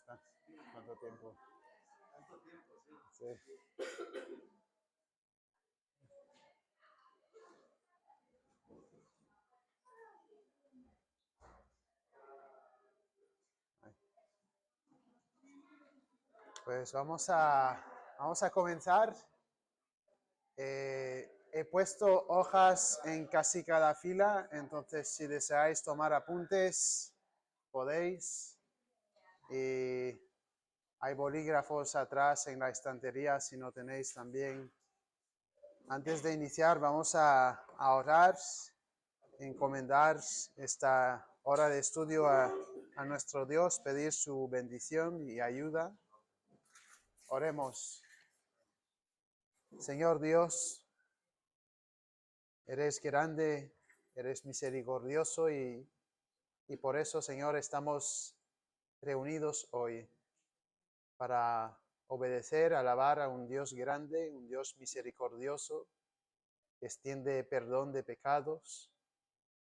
estás? ¿Cuánto tiempo? Sí. Pues vamos a comenzar. He puesto hojas en casi cada fila, entonces si deseáis tomar apuntes, podéis. Y hay bolígrafos atrás en la estantería, si no tenéis también. Antes de iniciar, vamos a orar, encomendar esta hora de estudio a nuestro Dios, pedir su bendición y ayuda. Oremos. Señor Dios, eres grande, eres misericordioso y por eso, Señor, estamos reunidos hoy para obedecer, alabar a un Dios grande, un Dios misericordioso, que extiende perdón de pecados.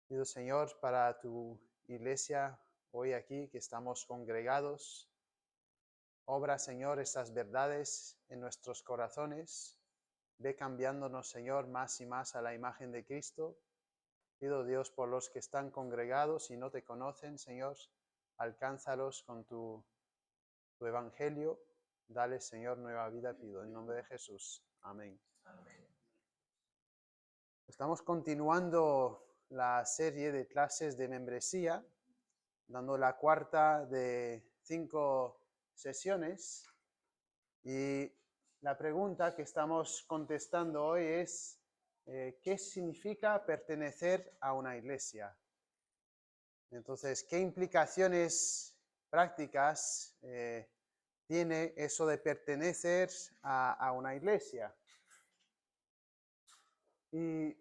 Pido, Señor, para tu iglesia hoy aquí, que estamos congregados, obra, Señor, estas verdades en nuestros corazones. Ve cambiándonos, Señor, más y más a la imagen de Cristo. Pido, Dios, por los que están congregados y no te conocen, Señor, alcánzalos con tu evangelio. Dale, Señor, nueva vida, pido, en nombre de Jesús. Amén. Amén. Estamos continuando la serie de clases de membresía, dando la cuarta de 5 sesiones. Y la pregunta que estamos contestando hoy es, ¿qué significa pertenecer a una iglesia? Entonces, ¿qué implicaciones prácticas tiene eso de pertenecer a una iglesia? Y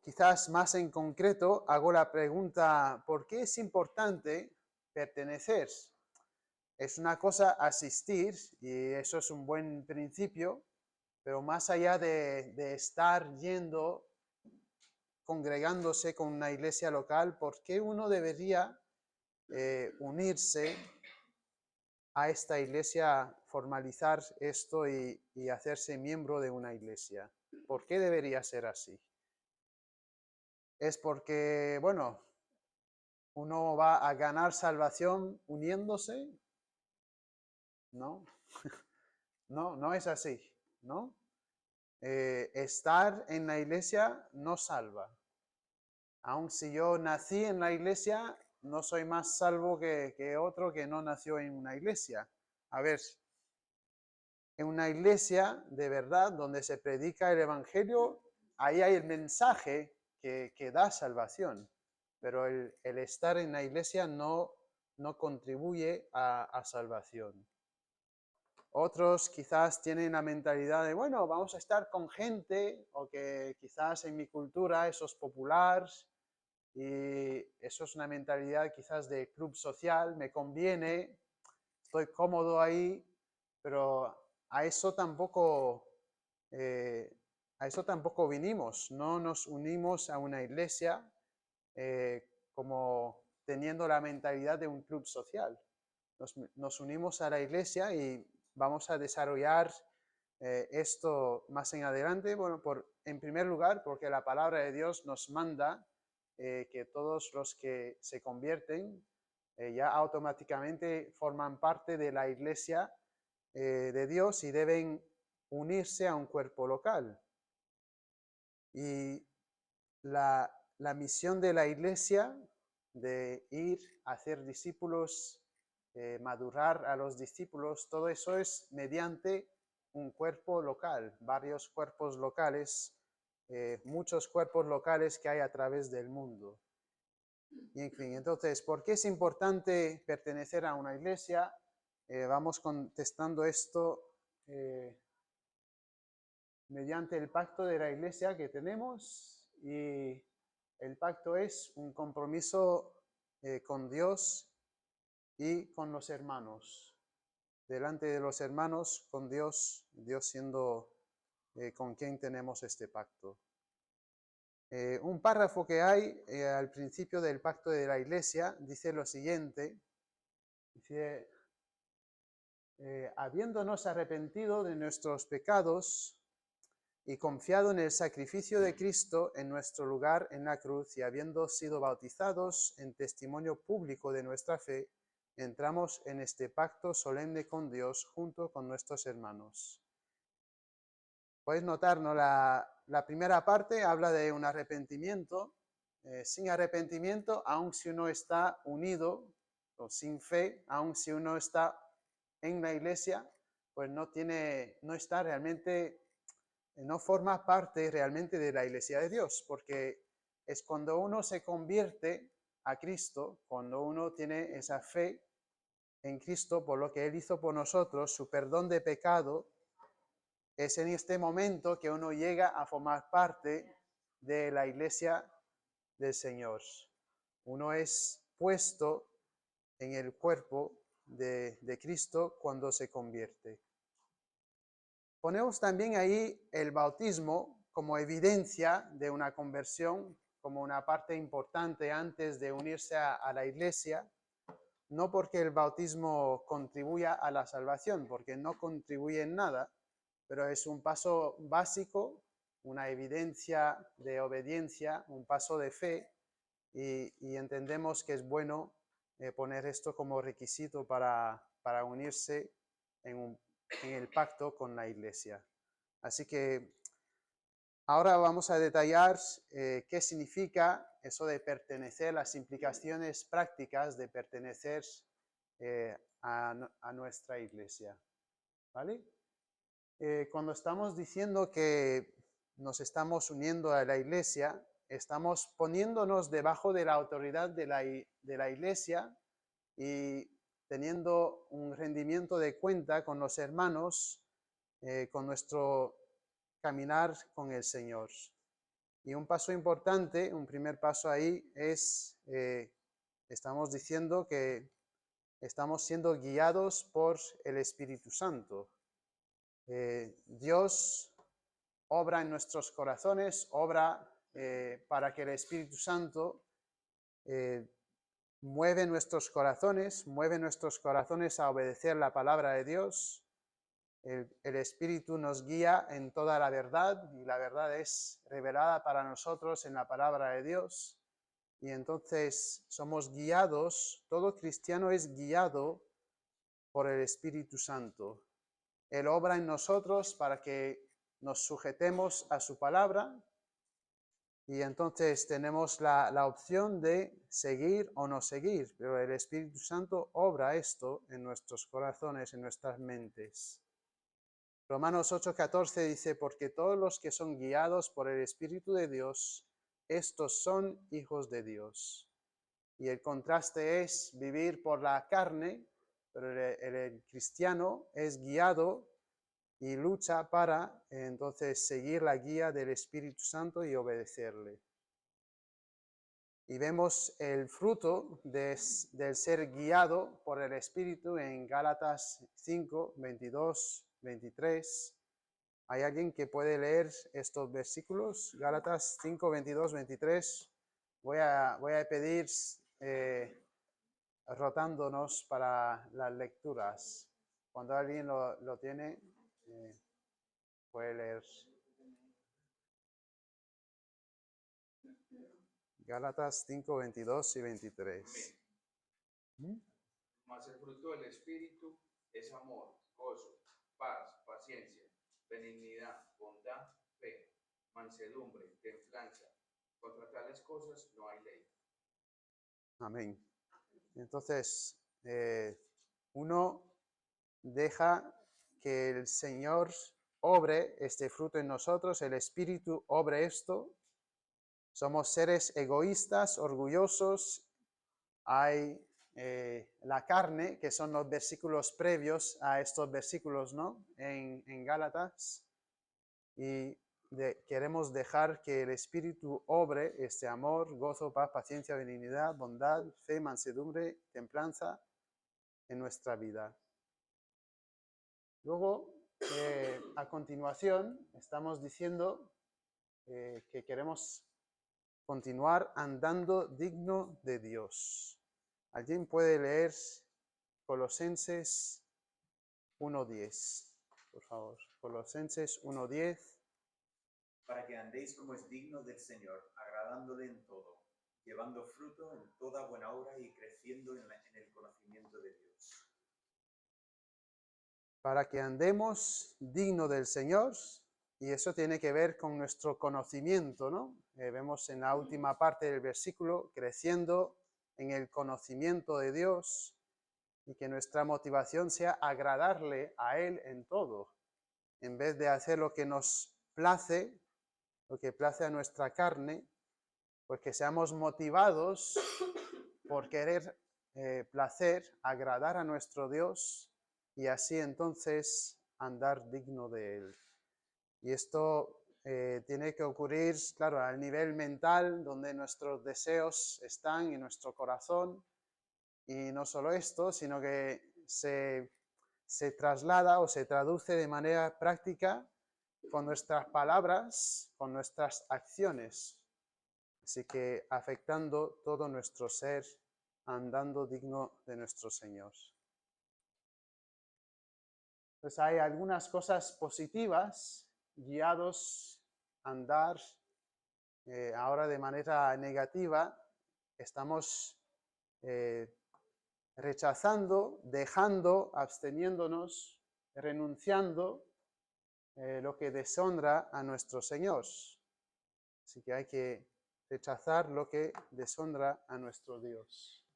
quizás más en concreto hago la pregunta, ¿por qué es importante pertenecer? Es una cosa asistir, y eso es un buen principio, pero más allá de estar yendo, congregándose con una iglesia local, ¿por qué uno debería unirse a esta iglesia, formalizar esto y hacerse miembro de una iglesia? ¿Por qué debería ser así? Es porque, bueno, uno va a ganar salvación uniéndose, ¿no? No es así, ¿no? Estar en la iglesia no salva. Aun si yo nací en la iglesia, no soy más salvo que otro que no nació en una iglesia. A ver, en una iglesia de verdad, donde se predica el evangelio, ahí hay el mensaje que da salvación. Pero el estar en la iglesia no contribuye a salvación. Otros quizás tienen la mentalidad de, bueno, vamos a estar con gente, o que quizás en mi cultura eso es popular, y eso es una mentalidad quizás de club social, me conviene, estoy cómodo ahí, pero a eso tampoco vinimos, no nos unimos a una iglesia como teniendo la mentalidad de un club social. Nos unimos a la iglesia y vamos a desarrollar esto más en adelante. Bueno, en primer lugar, porque la palabra de Dios nos manda que todos los que se convierten ya automáticamente forman parte de la iglesia de Dios y deben unirse a un cuerpo local. Y la misión de la iglesia de ir a hacer discípulos, madurar a los discípulos, todo eso es mediante un cuerpo local, varios cuerpos locales, muchos cuerpos locales que hay a través del mundo. Y en fin, entonces, ¿por qué es importante pertenecer a una iglesia? Vamos contestando esto mediante el pacto de la iglesia que tenemos, y el pacto es un compromiso con Dios y con los hermanos. Delante de los hermanos, con Dios, Dios siendo con quien tenemos este pacto. Un párrafo que hay al principio del pacto de la iglesia dice lo siguiente, dice, habiéndonos arrepentido de nuestros pecados y confiado en el sacrificio de Cristo en nuestro lugar en la cruz y habiendo sido bautizados en testimonio público de nuestra fe, entramos en este pacto solemne con Dios junto con nuestros hermanos. Podéis notar, ¿no? La primera parte habla de un arrepentimiento. Sin arrepentimiento, aun si uno está unido, o sin fe, aun si uno está en la iglesia, pues no está realmente, no forma parte realmente de la iglesia de Dios, porque es cuando uno se convierte a Cristo, cuando uno tiene esa fe en Cristo por lo que Él hizo por nosotros, su perdón de pecado, es en este momento que uno llega a formar parte de la iglesia del Señor. Uno es puesto en el cuerpo de Cristo cuando se convierte. Ponemos también ahí el bautismo como evidencia de una conversión, como una parte importante antes de unirse a la iglesia, no porque el bautismo contribuya a la salvación, porque no contribuye en nada, pero es un paso básico, una evidencia de obediencia, un paso de fe, y entendemos que es bueno poner esto como requisito para unirse en el pacto con la iglesia. Así que ahora vamos a detallar qué significa eso de pertenecer, las implicaciones prácticas de pertenecer a nuestra iglesia. ¿Vale? Cuando estamos diciendo que nos estamos uniendo a la iglesia, estamos poniéndonos debajo de la autoridad de la iglesia y teniendo un rendimiento de cuenta con los hermanos, con nuestro caminar con el Señor. Y un paso importante, un primer paso ahí es, estamos diciendo que estamos siendo guiados por el Espíritu Santo. Dios obra en nuestros corazones, obra para que el Espíritu Santo mueve nuestros corazones a obedecer la palabra de Dios. El Espíritu nos guía en toda la verdad y la verdad es revelada para nosotros en la palabra de Dios. Y entonces somos guiados, todo cristiano es guiado por el Espíritu Santo. Él obra en nosotros para que nos sujetemos a su palabra y entonces tenemos la opción de seguir o no seguir, pero el Espíritu Santo obra esto en nuestros corazones, en nuestras mentes. Romanos 8:14 dice, porque todos los que son guiados por el Espíritu de Dios, estos son hijos de Dios. Y el contraste es vivir por la carne, pero el cristiano es guiado y lucha para entonces seguir la guía del Espíritu Santo y obedecerle. Y vemos el fruto del ser guiado por el Espíritu en Gálatas 5, 22, 23. ¿Hay alguien que puede leer estos versículos? Gálatas 5, 22, 23. Voy a pedir rotándonos para las lecturas. Cuando alguien lo tiene, puede leer. Gálatas 5, 22 y 23. Mas el fruto del Espíritu es amor, gozo, paz, paciencia, benignidad, bondad, fe, mansedumbre, templanza. Contra tales cosas no hay ley. Amén. Entonces, uno deja que el Señor obre este fruto en nosotros, el Espíritu obre esto. Somos seres egoístas, orgullosos. Hay la carne, que son los versículos previos a estos versículos, ¿no? En Gálatas. Y queremos dejar que el Espíritu obre este amor, gozo, paz, paciencia, benignidad, bondad, fe, mansedumbre, templanza en nuestra vida. Luego, a continuación, estamos diciendo que queremos continuar andando digno de Dios. ¿Alguien puede leer Colosenses 1:10, por favor. Colosenses 1:10. Para que andéis como es digno del Señor, agradándole en todo, llevando fruto en toda buena obra y creciendo en el conocimiento de Dios. Para que andemos digno del Señor, y eso tiene que ver con nuestro conocimiento, ¿no? Vemos en la última parte del versículo, creciendo en el conocimiento de Dios, y que nuestra motivación sea agradarle a Él en todo, en vez de hacer lo que nos place, lo que place a nuestra carne, pues que seamos motivados por querer placer, agradar a nuestro Dios y así entonces andar digno de Él. Y esto tiene que ocurrir, claro, al nivel mental, donde nuestros deseos están en nuestro corazón. Y no solo esto, sino que se traslada o se traduce de manera práctica con nuestras palabras, con nuestras acciones. Así que afectando todo nuestro ser, andando digno de nuestro Señor. Pues hay algunas cosas positivas, guiados a andar ahora de manera negativa, estamos rechazando, dejando, absteniéndonos, renunciando lo que deshonra a nuestro Señor. Así que hay que rechazar lo que deshonra a nuestro Dios.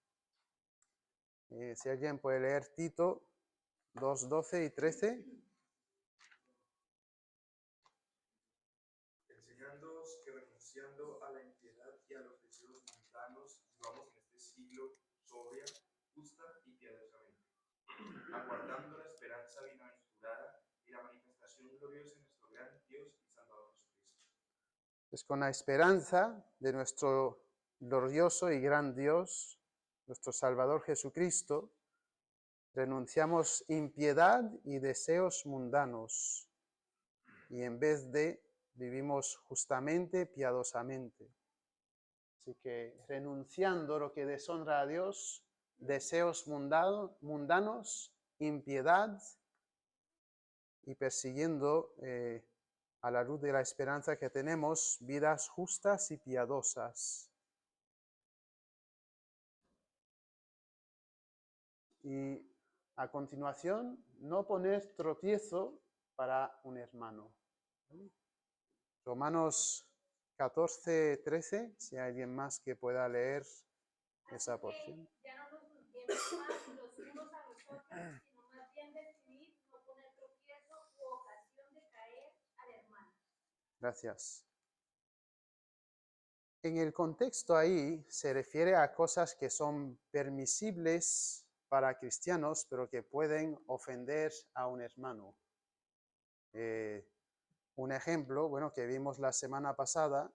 Si alguien puede leer Tito 2:12 y 13. Enseñándoos que renunciando a la impiedad y a los deseos mundanos, vivamos en este siglo sobria, justa y piadosamente, aguardando la esperanza bienaventurada y la manifestación gloriosa de nuestro gran Dios y Salvador Jesucristo. Pues con la esperanza de nuestro glorioso y gran Dios, nuestro Salvador Jesucristo, renunciamos impiedad y deseos mundanos, y en vez de vivimos justamente, piadosamente. Así que renunciando lo que deshonra a Dios, deseos mundanos, impiedad, y persiguiendo a la luz de la esperanza que tenemos, vidas justas y piadosas. Y a continuación, no poner tropiezo para un hermano. Romanos 14:13, si hay alguien más que pueda leer esa porción. Ya no nos juzguemos más los unos a los otros, sino más bien decidir no poner tropiezo u ocasión de caer al hermano. Gracias. En el contexto ahí se refiere a cosas que son permisibles para cristianos, pero que pueden ofender a un hermano. Un ejemplo, bueno, que vimos la semana pasada,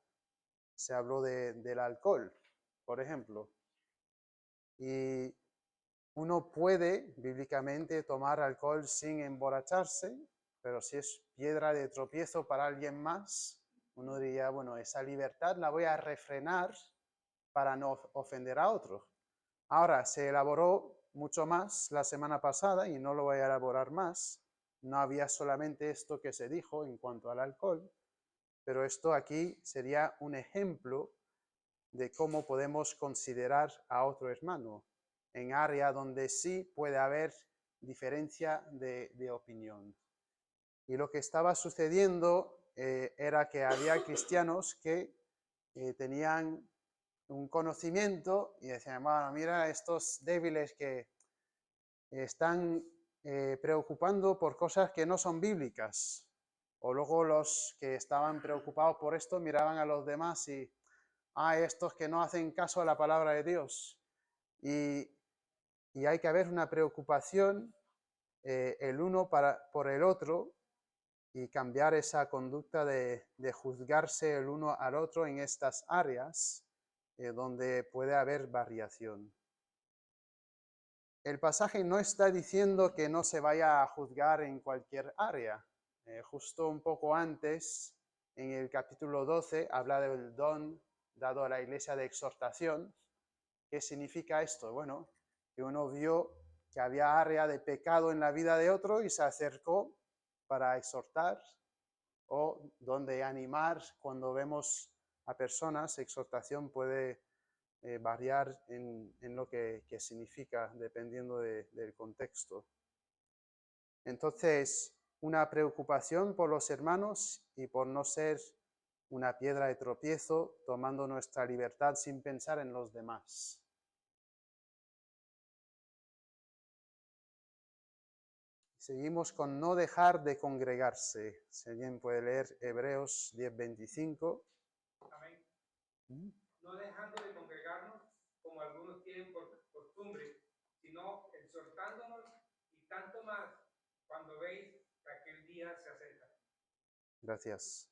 se habló del alcohol, por ejemplo. Y uno puede, bíblicamente, tomar alcohol sin emborracharse, pero si es piedra de tropiezo para alguien más, uno diría, bueno, esa libertad la voy a refrenar para no ofender a otro. Ahora, se elaboró mucho más la semana pasada y no lo voy a elaborar más. No había solamente esto que se dijo en cuanto al alcohol, pero esto aquí sería un ejemplo de cómo podemos considerar a otro hermano en área donde sí puede haber diferencia de opinión. Y lo que estaba sucediendo era que había cristianos que tenían un conocimiento y decían, bueno, mira estos débiles que están preocupando por cosas que no son bíblicas. O luego los que estaban preocupados por esto miraban a los demás y, estos que no hacen caso a la palabra de Dios. Y hay que haber una preocupación el uno por el otro y cambiar esa conducta de juzgarse el uno al otro en estas áreas donde puede haber variación. El pasaje no está diciendo que no se vaya a juzgar en cualquier área. Justo un poco antes, en el capítulo 12, habla del don dado a la iglesia de exhortación. ¿Qué significa esto? Bueno, que uno vio que había área de pecado en la vida de otro y se acercó para exhortar, o donde animar cuando vemos a personas. Exhortación puede variar en lo que significa dependiendo del contexto. Entonces, una preocupación por los hermanos y por no ser una piedra de tropiezo, tomando nuestra libertad sin pensar en los demás. Seguimos con no dejar de congregarse. Si alguien puede leer Hebreos 10:25. Amén. No dejando de congregarnos, como algunos tienen por costumbre, sino exhortándonos, y tanto más cuando veis que aquel día se acerca. Gracias.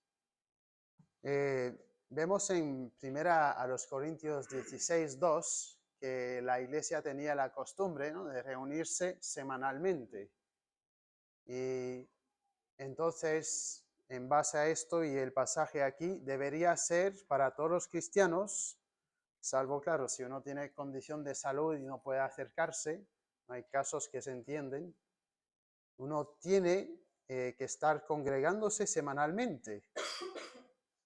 Vemos en 1 Corintios 16:2 que la iglesia tenía la costumbre, ¿no?, de reunirse semanalmente. Y entonces, en base a esto y el pasaje aquí, debería ser para todos los cristianos, salvo, claro, si uno tiene condición de salud y no puede acercarse, hay casos que se entienden, uno tiene que estar congregándose semanalmente,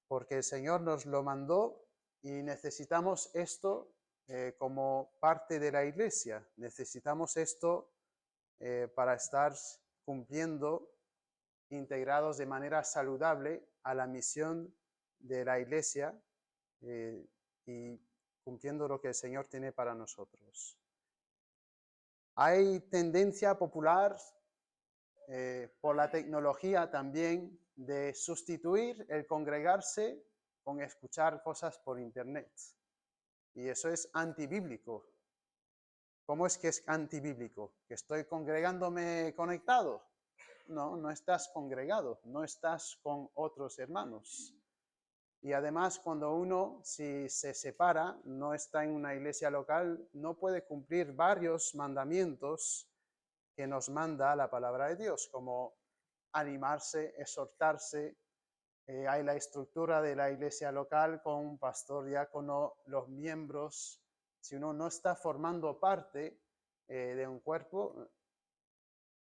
porque el Señor nos lo mandó y necesitamos esto como parte de la iglesia. Necesitamos esto para estar cumpliendo, integrados de manera saludable a la misión de la iglesia y cumpliendo lo que el Señor tiene para nosotros. Hay tendencia popular por la tecnología también de sustituir el congregarse con escuchar cosas por internet. Y eso es antibíblico. ¿Cómo es que es antibíblico? ¿Que estoy congregándome conectado? No, no estás congregado, no estás con otros hermanos. Y además, cuando uno, si se separa, no está en una iglesia local, no puede cumplir varios mandamientos que nos manda la palabra de Dios, como animarse, exhortarse. Hay la estructura de la iglesia local con un pastor, diácono, los miembros. Si uno no está formando parte de un cuerpo,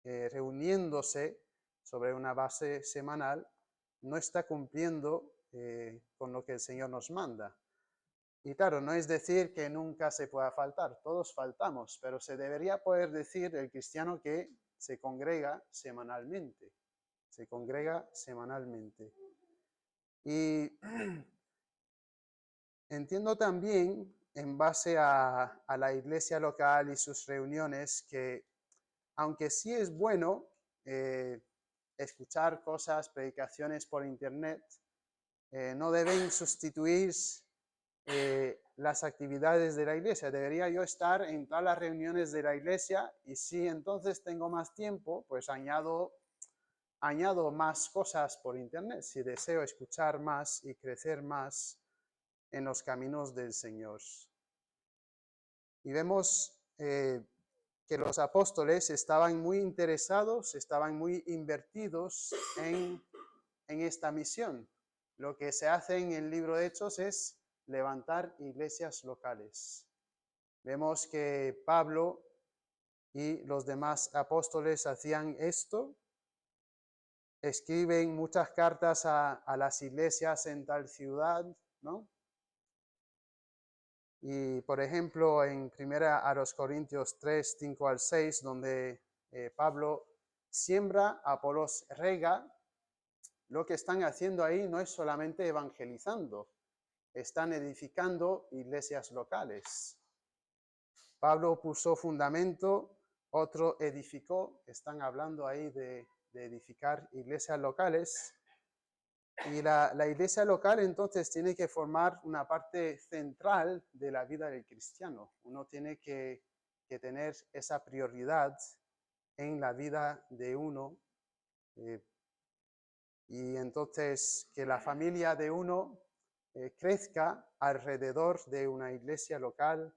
reuniéndose sobre una base semanal, no está cumpliendo con lo que el Señor nos manda. Y claro, no es decir que nunca se pueda faltar, todos faltamos, pero se debería poder decir el cristiano que se congrega semanalmente, se congrega semanalmente. Y entiendo también, en base a la iglesia local y sus reuniones, que aunque sí es bueno escuchar cosas, predicaciones por internet, no deben sustituir las actividades de la iglesia. Debería yo estar en todas las reuniones de la iglesia, y si entonces tengo más tiempo, pues añado más cosas por internet, si deseo escuchar más y crecer más en los caminos del Señor. Y vemos que los apóstoles estaban muy interesados, estaban muy invertidos en esta misión. Lo que se hace en el libro de Hechos es levantar iglesias locales. Vemos que Pablo y los demás apóstoles hacían esto, escriben muchas cartas a las iglesias en tal ciudad, ¿no? Y por ejemplo, en 1 Corintios 3, 5 al 6, donde Pablo siembra, Apolos rega, lo que están haciendo ahí no es solamente evangelizando, están edificando iglesias locales. Pablo puso fundamento, otro edificó, están hablando ahí de edificar iglesias locales. Y la iglesia local entonces tiene que formar una parte central de la vida del cristiano. Uno tiene que tener esa prioridad en la vida de uno. Y entonces que la familia de uno crezca alrededor de una iglesia local.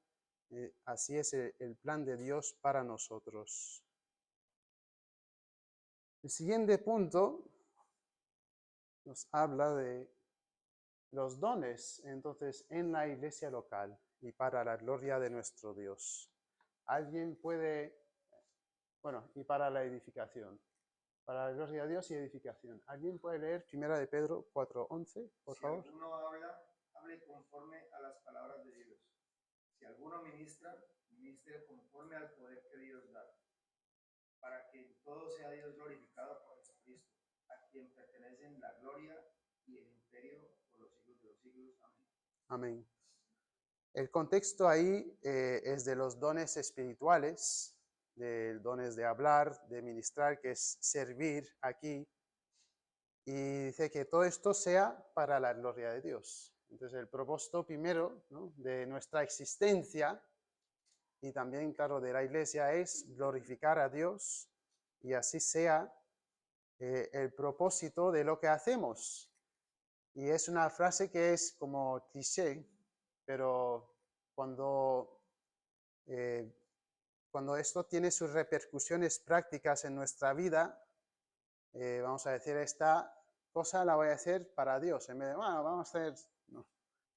Así es el plan de Dios para nosotros. El siguiente punto nos habla de los dones, entonces, en la iglesia local y para la gloria de nuestro Dios. ¿Alguien puede Bueno, y para la edificación. Para la gloria de Dios y edificación. ¿Alguien puede leer 1 de Pedro 4:11, por favor? Si alguno habla, hable conforme a las palabras de Dios. Si alguno ministra, ministre conforme al poder que Dios da, para que en todo sea Dios glorificado por Jesucristo, a quien pertenecen la gloria y el imperio por los siglos de los siglos. Amén. Amén. El contexto ahí es de los dones espirituales, de dones de hablar, de ministrar, que es servir aquí. Y dice que todo esto sea para la gloria de Dios. Entonces el propósito primero, ¿no?, de nuestra existencia y también, claro, de la iglesia es glorificar a Dios y así sea el propósito de lo que hacemos. Y es una frase que es como cliché, pero cuando esto tiene sus repercusiones prácticas en nuestra vida, vamos a decir, esta cosa la voy a hacer para Dios, en vez de, bueno, vamos a hacer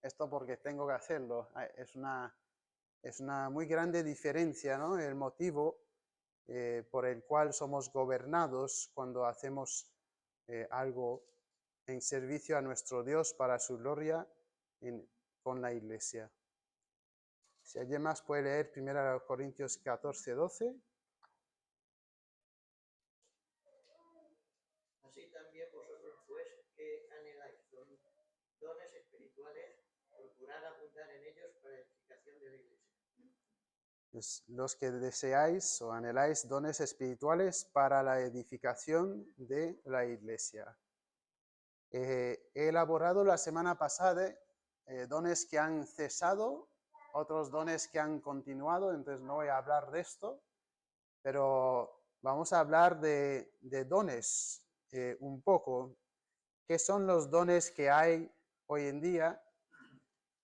esto porque tengo que hacerlo. Es una muy grande diferencia, ¿no?, el motivo por el cual somos gobernados cuando hacemos algo en servicio a nuestro Dios para su gloria con la iglesia. Si alguien más puede leer 1 Corintios 14:12. Así también vosotros, pues, que anheláis dones espirituales, procurad abundar en ellos para la edificación de la iglesia. Pues los que deseáis o anheláis dones espirituales para la edificación de la iglesia. He elaborado la semana pasada dones que han cesado, otros dones que han continuado, entonces no voy a hablar de esto, pero vamos a hablar de dones un poco. ¿Qué son los dones que hay hoy en día?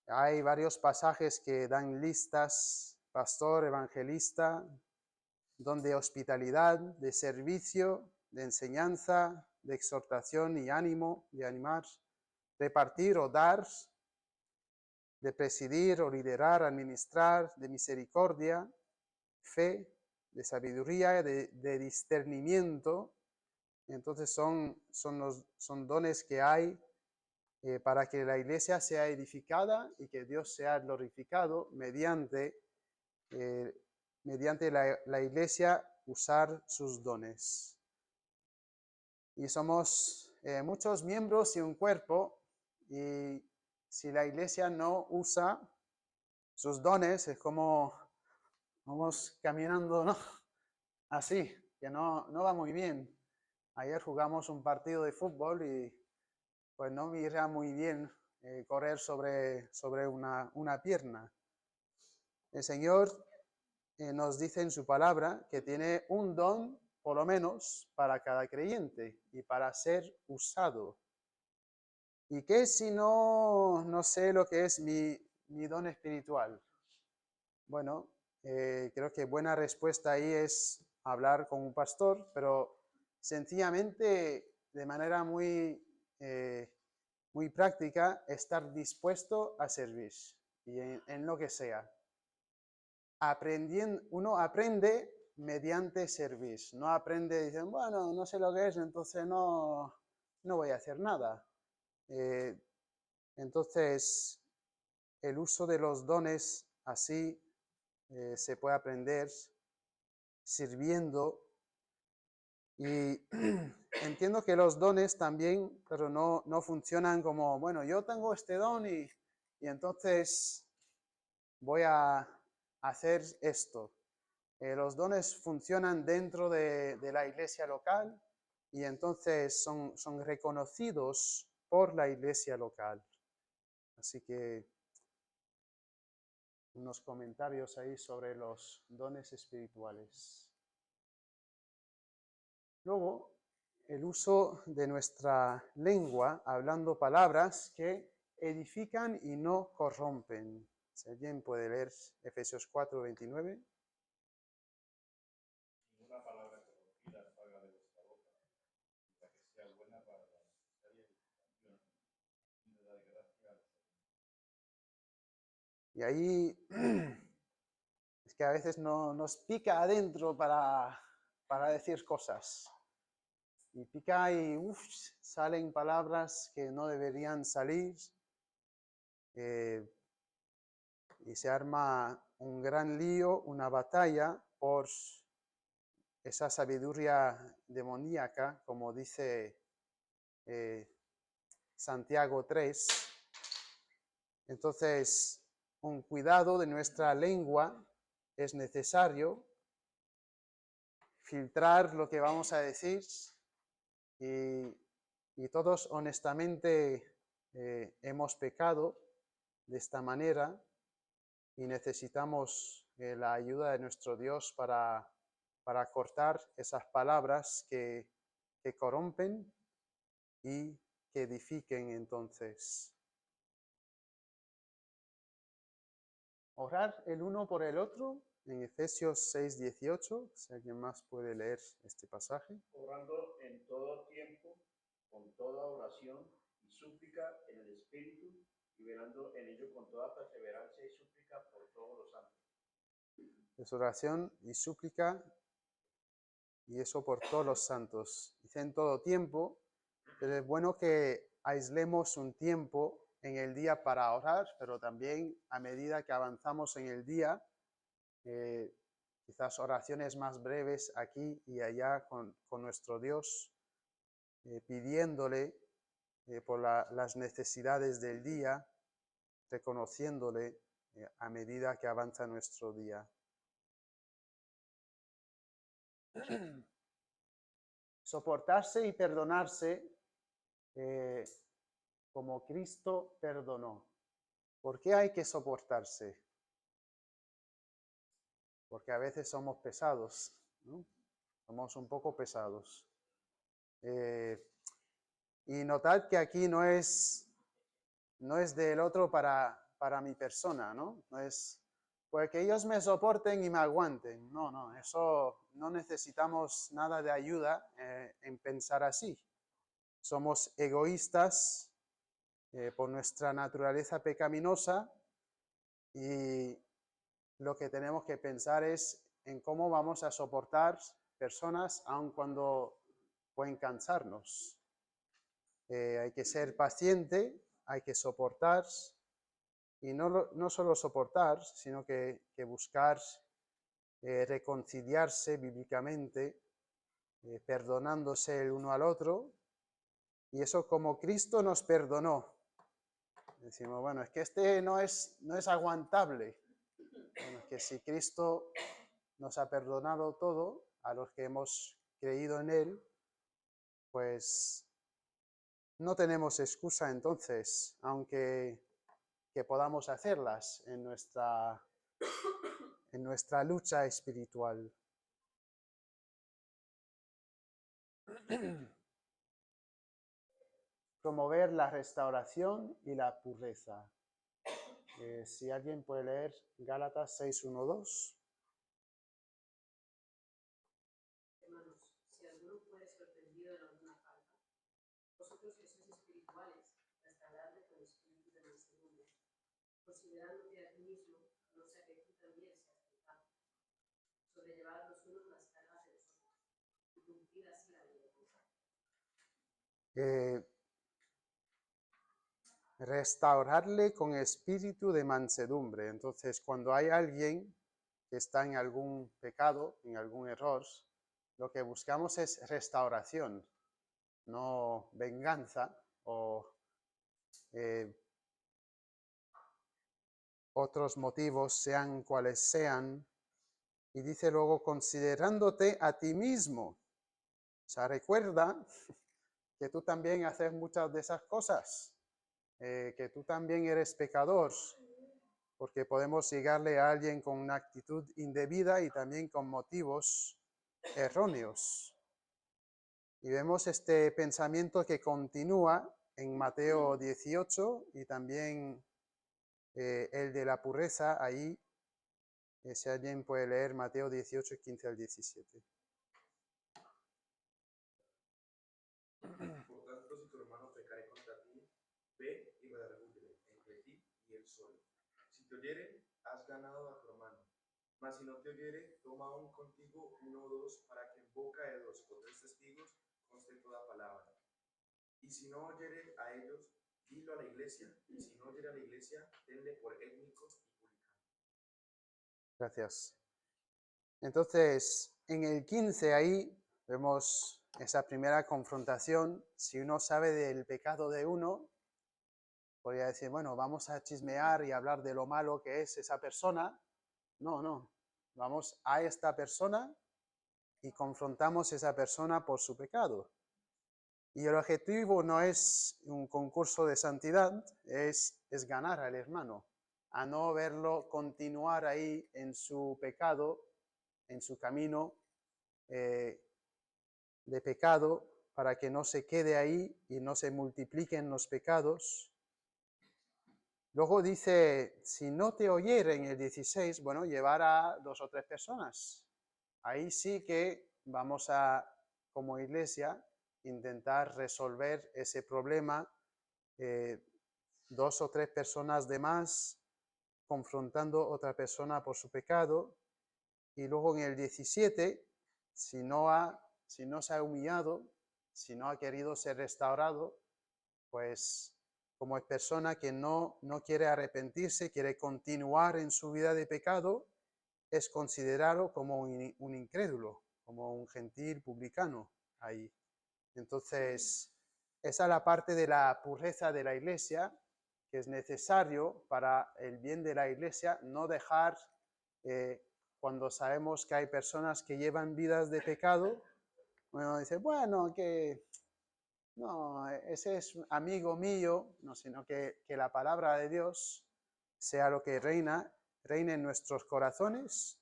Hay varios pasajes que dan listas: pastor, evangelista, don de hospitalidad, de servicio, de enseñanza, de exhortación y ánimo, de animar, repartir o dar, de presidir o liderar, administrar, de misericordia, fe, de sabiduría, de discernimiento. Entonces son dones que hay para que la iglesia sea edificada y que Dios sea glorificado mediante la iglesia usar sus dones. Y somos muchos miembros y un cuerpo, y si la iglesia no usa sus dones, es como vamos caminando, ¿no?, así, que no va muy bien. Ayer jugamos un partido de fútbol y pues no me irá muy bien correr sobre una pierna. El Señor nos dice en su palabra que tiene un don, por lo menos, para cada creyente y para ser usado. ¿Y qué si no sé lo que es mi don espiritual? Bueno, creo que buena respuesta ahí es hablar con un pastor, pero sencillamente, de manera muy práctica, estar dispuesto a servir y en lo que sea. Uno aprende mediante servir, no aprende diciendo, bueno, no sé lo que es, entonces no voy a hacer nada. Entonces, el uso de los dones así se puede aprender sirviendo. Y entiendo que los dones también, pero no funcionan como, bueno, yo tengo este don y entonces voy a hacer esto. Los dones funcionan dentro de la iglesia local y entonces son reconocidos por la iglesia local. Así que unos comentarios ahí sobre los dones espirituales. Luego, el uso de nuestra lengua, hablando palabras que edifican y no corrompen. Si alguien puede leer Efesios 4:29. Ninguna palabra corrompida salga de vuestra boca, para que sea buena para la necesaria edificación y de dar gracia a los hombres. Y ahí es que a veces nos pica adentro para para decir cosas. Y pica y salen palabras que no deberían salir. Y se arma un gran lío, una batalla por esa sabiduría demoníaca, como dice Santiago 3. Entonces, un cuidado de nuestra lengua es necesario, filtrar lo que vamos a decir y todos honestamente hemos pecado de esta manera y necesitamos la ayuda de nuestro Dios para cortar esas palabras que corrompen y que edifiquen entonces. Orar el uno por el otro, en Efesios 6:18, si alguien más puede leer este pasaje. Orando en todo tiempo, con toda oración y súplica en el Espíritu, y velando en ello con toda perseverancia y súplica por todos los santos. Es oración y súplica, y eso por todos los santos. Dice en todo tiempo, pero es bueno que aislemos un tiempo en el día para orar, pero también a medida que avanzamos en el día, quizás oraciones más breves aquí y allá con nuestro Dios, pidiéndole por las necesidades del día, reconociéndole a medida que avanza nuestro día. Soportarse y perdonarse como Cristo perdonó. ¿Por qué hay que soportarse? Porque a veces somos pesados, ¿no? Somos un poco pesados. Y notad que aquí no es del otro para mi persona, ¿no? No es porque ellos me soporten y me aguanten. No, eso no necesitamos nada de ayuda en pensar así. Somos egoístas por nuestra naturaleza pecaminosa y lo que tenemos que pensar es en cómo vamos a soportar personas aun cuando pueden cansarnos. Hay que ser paciente, hay que soportar y no solo soportar, sino que buscar reconciliarse bíblicamente, perdonándose el uno al otro, y eso como Cristo nos perdonó. Decimos, bueno, es que este no es aguantable. Bueno, es que si Cristo nos ha perdonado todo, a los que hemos creído en Él, pues no tenemos excusa entonces, aunque que podamos hacerlas en nuestra lucha espiritual. Promover la restauración y la pureza. Si alguien puede leer Gálatas 6:1-2. Hermanos, si alguno fuere sorprendido en alguna falta, vosotros que sois espirituales, restauradle con espíritu de mansedumbre, considerándote a ti mismo, no sea que tú también seas tentado. Sobrellevad los unos las cargas de los otros, y cumplid así la ley de Dios. Restaurarle con espíritu de mansedumbre. Entonces, cuando hay alguien que está en algún pecado, en algún error, lo que buscamos es restauración, no venganza o otros motivos, sean cuales sean. Y dice luego, considerándote a ti mismo. O sea, recuerda que tú también haces muchas de esas cosas, que tú también eres pecador, porque podemos llegarle a alguien con una actitud indebida y también con motivos erróneos. Y vemos este pensamiento que continúa en Mateo 18 y también el de la pureza ahí. Si alguien puede leer Mateo 18, 15-17. Por tanto, si tu hermano pecare contra ti, ve y redárgule entre ti y él solo. Si te oyere, has ganado a tu hermano. Mas si no te oyere, toma aún contigo uno o dos, para que en Y si no oyere a ellos, dilo a la iglesia. Y si no oyere a la iglesia, tenle por étnico y publicano. Gracias. Entonces, en el 15 ahí vemos esa primera confrontación. Si uno sabe del pecado de uno, podría decir, bueno, vamos a chismear y hablar de lo malo que es esa persona. No. Vamos a esta persona y confrontamos a esa persona por su pecado. Y el objetivo no es un concurso de santidad, es ganar al hermano, a no verlo continuar ahí en su pecado, en su camino de pecado, para que no se quede ahí y no se multipliquen los pecados. Luego dice, si no te oyeren, el 16, bueno, llevar a 2 o 3 personas. Ahí sí que vamos a, como iglesia, intentar resolver ese problema, 2 o 3 personas de más, confrontando a otra persona por su pecado. Y luego en el 17, si no se ha humillado, si no ha querido ser restaurado, pues como es persona que no quiere arrepentirse, quiere continuar en su vida de pecado, es considerado como un incrédulo, como un gentil publicano ahí. Entonces, esa es la parte de la pureza de la iglesia, que es necesario para el bien de la iglesia no dejar, cuando sabemos que hay personas que llevan vidas de pecado, bueno, dice, bueno, que no, ese es un amigo mío, no, sino que la palabra de Dios sea lo que reine en nuestros corazones,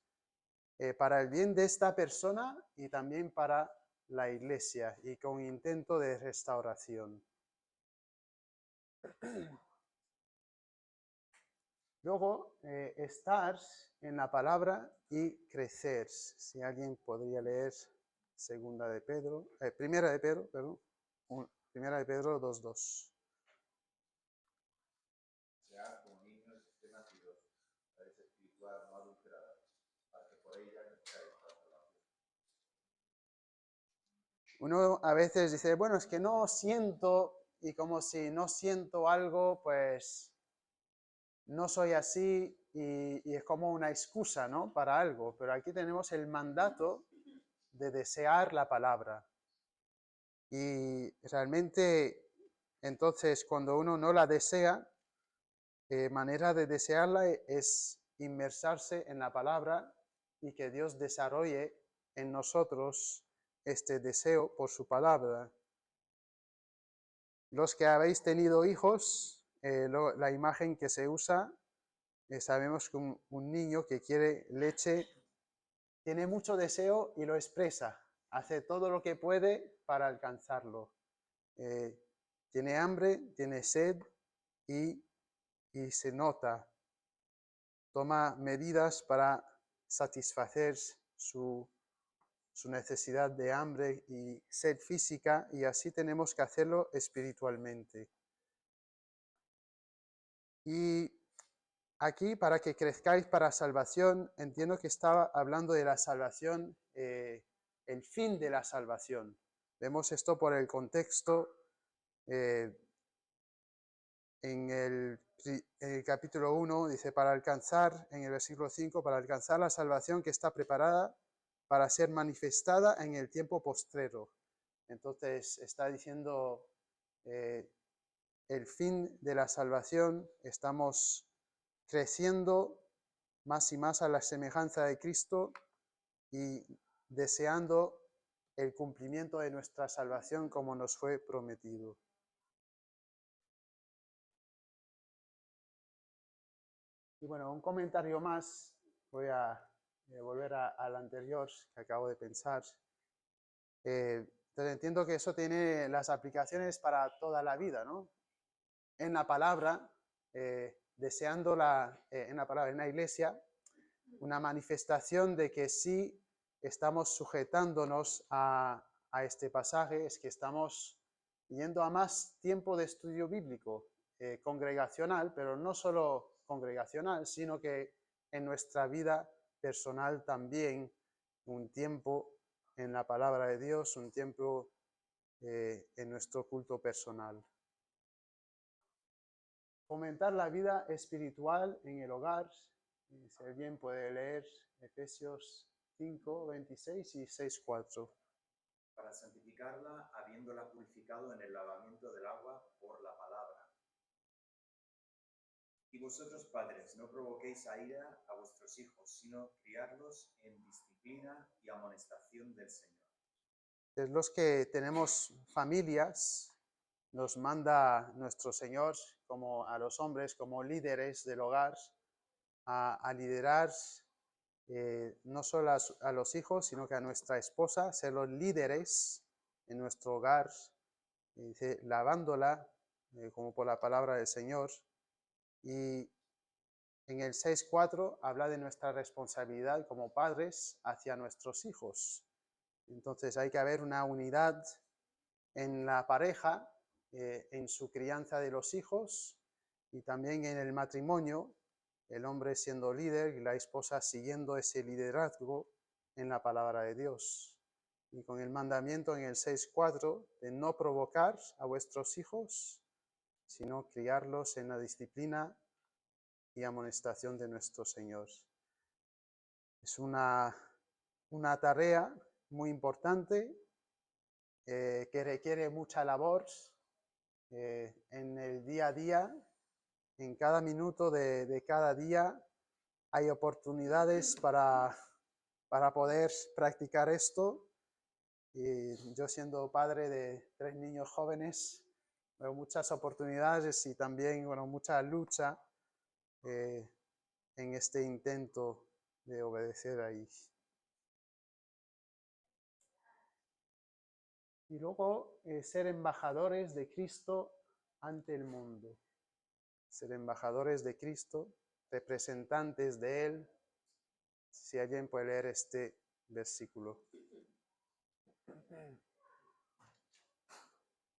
para el bien de esta persona y también para la iglesia, y con intento de restauración. Luego, estar en la palabra y crecer. Si alguien podría leer Primera de Pedro 2:2. Sea como niños de nacidos, la vida espiritual no adulterada, para que por ella crezcáis para salvación. Uno a veces dice, bueno, es que no siento, y como si no siento algo, pues no soy así, y es como una excusa, ¿no?, para algo. Pero aquí tenemos el mandato de desear la palabra. Y realmente, entonces, cuando uno no la desea, manera de desearla es inmersarse en la palabra y que Dios desarrolle en nosotros este deseo por su palabra. Los que habéis tenido hijos, la imagen que se usa, sabemos que un niño que quiere leche tiene mucho deseo y lo expresa, hace todo lo que puede para alcanzarlo. Tiene hambre, tiene sed y se nota, toma medidas para satisfacer su necesidad de hambre y sed física, y así tenemos que hacerlo espiritualmente. Y aquí, para que crezcáis para salvación, entiendo que estaba hablando de la salvación, el fin de la salvación. Vemos esto por el contexto, en el capítulo 1, dice, para alcanzar, en el versículo 5, para alcanzar la salvación que está preparada para ser manifestada en el tiempo postrero. Entonces está diciendo el fin de la salvación, estamos creciendo más y más a la semejanza de Cristo y deseando el cumplimiento de nuestra salvación como nos fue prometido. Y bueno, un comentario más, voy a volver al anterior que acabo de pensar. Entonces entiendo que eso tiene las aplicaciones para toda la vida, ¿no? En la palabra, deseando en la palabra, en la iglesia, una manifestación de que sí estamos sujetándonos a este pasaje, es que estamos yendo a más tiempo de estudio bíblico, congregacional, pero no solo congregacional, sino que en nuestra vida personal también, un tiempo en la palabra de Dios, un tiempo en nuestro culto personal. Fomentar la vida espiritual en el hogar. Si alguien puede leer Efesios 5, 26 y 6, 4. Para santificarla, habiéndola purificado en el lavamiento del agua por la palabra. Y vosotros, padres, no provoquéis a ira a vuestros hijos, sino criarlos en disciplina y amonestación del Señor. Es los que tenemos familias, nos manda nuestro Señor como a los hombres, como líderes del hogar, a liderar no solo a los hijos, sino que a nuestra esposa, ser los líderes en nuestro hogar, dice, lavándola, como por la palabra del Señor. Y en el 6.4 habla de nuestra responsabilidad como padres hacia nuestros hijos. Entonces hay que haber una unidad en la pareja, en su crianza de los hijos, y también en el matrimonio, el hombre siendo líder y la esposa siguiendo ese liderazgo en la palabra de Dios. Y con el mandamiento en el 6.4 de no provocar a vuestros hijos, sino criarlos en la disciplina y amonestación de nuestro Señor. Es una tarea muy importante que requiere mucha labor en el día a día. En cada minuto de cada día hay oportunidades para poder practicar esto. Y yo, siendo padre de 3 niños jóvenes, veo muchas oportunidades y también, mucha lucha en este intento de obedecer ahí. Y luego ser embajadores de Cristo ante el mundo. Ser embajadores de Cristo, representantes de Él. Si alguien puede leer este versículo.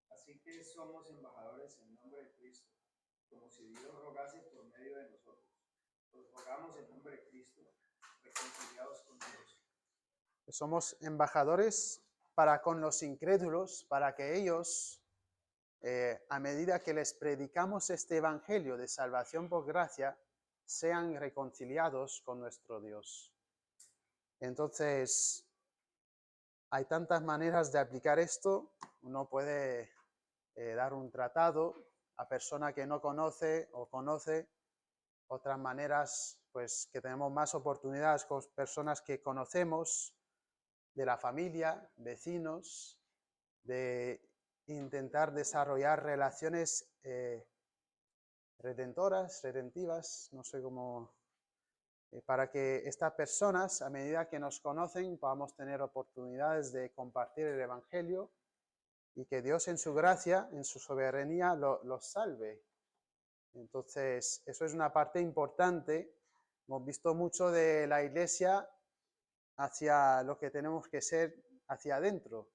Así que somos embajadores en nombre de Cristo, como si Dios rogase por medio de nosotros. Os rogamos en nombre de Cristo, reconciliados con Dios. Somos embajadores para con los incrédulos, para que ellos, a medida que les predicamos este evangelio de salvación por gracia, sean reconciliados con nuestro Dios. Entonces, hay tantas maneras de aplicar esto. Uno puede dar un tratado a persona que no conoce o conoce. Otras maneras, pues, que tenemos más oportunidades con personas que conocemos, de la familia, vecinos, de intentar desarrollar relaciones redentivas, no sé cómo, para que estas personas, a medida que nos conocen, podamos tener oportunidades de compartir el evangelio y que Dios, en su gracia, en su soberanía, los salve. Entonces, eso es una parte importante. Hemos visto mucho de la iglesia hacia lo que tenemos que ser hacia adentro.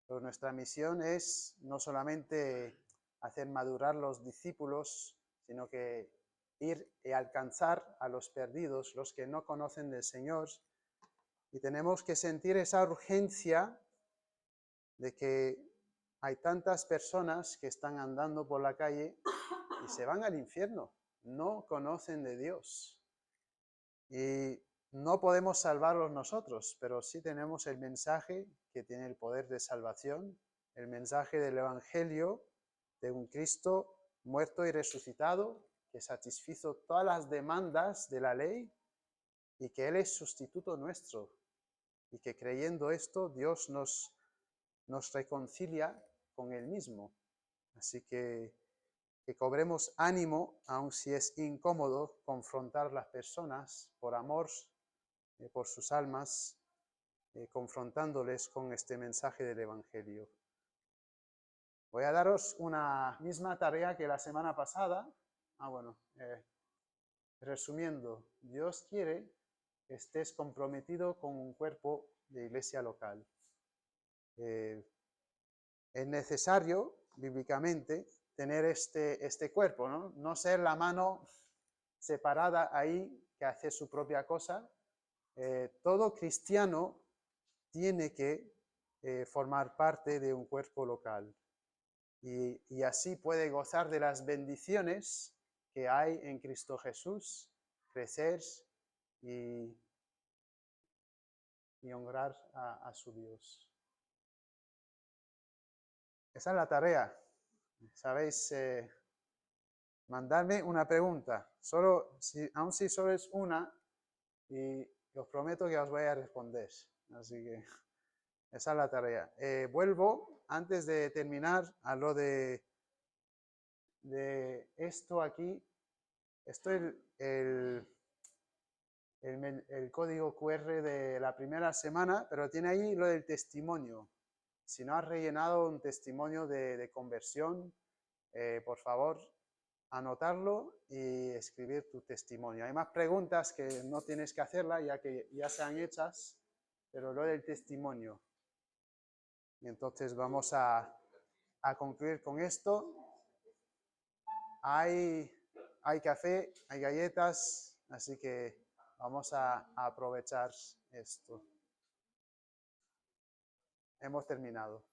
Pero nuestra misión es no solamente hacer madurar los discípulos, sino que ir y alcanzar a los perdidos, los que no conocen del Señor. Y tenemos que sentir esa urgencia de que hay tantas personas que están andando por la calle y se van al infierno, no conocen de Dios. Y no podemos salvarlos nosotros, pero sí tenemos el mensaje que tiene el poder de salvación, el mensaje del Evangelio de un Cristo muerto y resucitado, que satisfizo todas las demandas de la ley y que Él es sustituto nuestro. Y que creyendo esto, Dios nos reconcilia con Él mismo. Así que cobremos ánimo, aun si es incómodo confrontar las personas por amor, por sus almas, confrontándoles con este mensaje del Evangelio. Voy a daros una misma tarea que la semana pasada. Resumiendo, Dios quiere que estés comprometido con un cuerpo de iglesia local. Es necesario, bíblicamente, tener este cuerpo, ¿no? No ser la mano separada ahí que hace su propia cosa. Todo cristiano tiene que formar parte de un cuerpo local. Y así puede gozar de las bendiciones que hay en Cristo Jesús, crecer y honrar a su Dios. Esa es la tarea. ¿Sabéis? Mandarme una pregunta, aun si solo es una, y os prometo que os voy a responder. Así que esa es la tarea. Vuelvo, antes de terminar, a lo de esto aquí. Esto es el código QR de la primera semana, pero tiene ahí lo del testimonio. Si no has rellenado un testimonio de conversión, por favor, anotarlo y escribir tu testimonio. Hay más preguntas que no tienes que hacerlas, ya que ya se han hechas, pero lo del testimonio. Y entonces vamos a concluir con esto. Hay café, hay galletas, así que vamos a aprovechar esto. Hemos terminado.